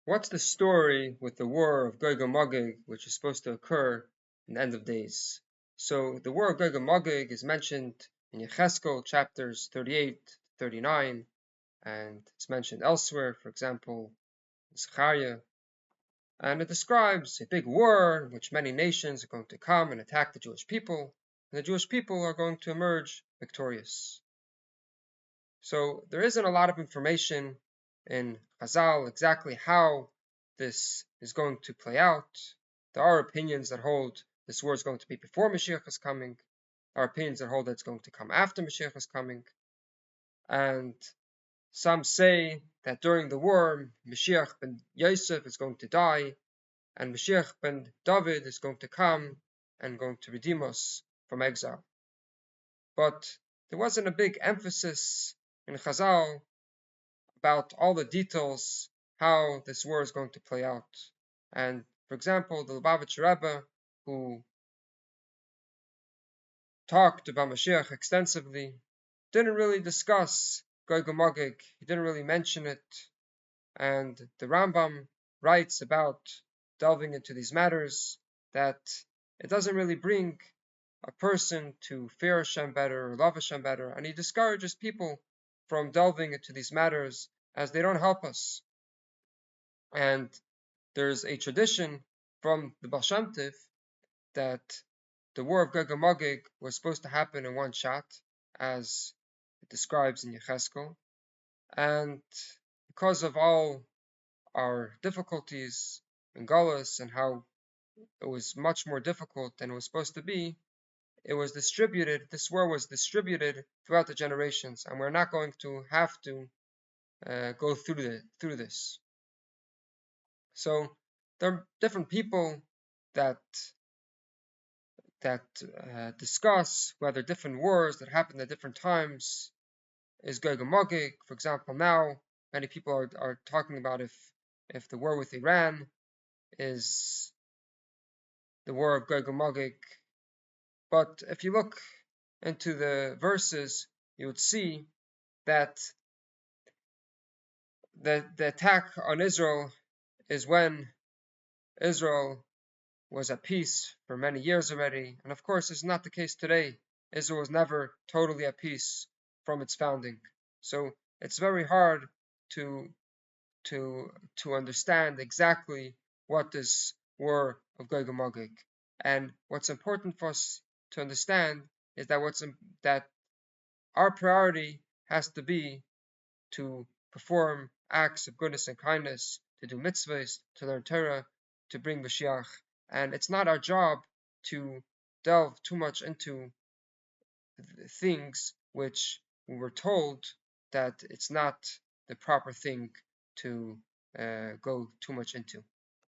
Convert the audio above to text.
What's the story with the war of Gog U'Magog, which is supposed to occur in the end of days? So the war of Gog U'Magog is mentioned in Yecheskel chapters 38 to 39, and it's mentioned elsewhere, for example, in Zechariah. And it describes a big war in which many nations are going to come and attack the Jewish people, and the Jewish people are going to emerge victorious. So there isn't a lot of information in Chazal exactly how this is going to play out. There are opinions that hold this war is going to be before Mashiach is coming. There are opinions that hold that it's going to come after Mashiach is coming. And some say that during the war, Mashiach ben Yosef is going to die, and Mashiach ben David is going to come and going to redeem us from exile. But there wasn't a big emphasis in Chazal about all the details how this war is going to play out. And for example, the Lubavitcher Rebbe, who talked about Mashiach extensively, didn't really discuss Gog U'Magog. He didn't really mention it. And the Rambam writes about delving into these matters that it doesn't really bring a person to fear Hashem better or love Hashem better, and he discourages people from delving into these matters as they don't help us. And there's a tradition from the Baal Shem Tov that the war of Gog U'Magog was supposed to happen in one shot, as it describes in Yecheskel. And because of all our difficulties in Galus and how it was much more difficult than it was supposed to be, it was distributed, this war was distributed throughout the generations, and we're not going to have to go through this. So there are different people that discuss whether different wars that happened at different times is Gog U'Magog. For example, now many people are talking about if the war with Iran is the war of Gog U'Magog. But if you look into the verses, you would see that the attack on Israel is when Israel was at peace for many years already, and of course this is not the case today. Israel was never totally at peace from its founding, so it's very hard to understand exactly what this war of Gog U'Magog. And what's important for us to understand is that our priority has to be to perform acts of goodness and kindness, to do mitzvahs, to learn Torah, to bring Mashiach. And it's not our job to delve too much into things which we were told that it's not the proper thing to go too much into.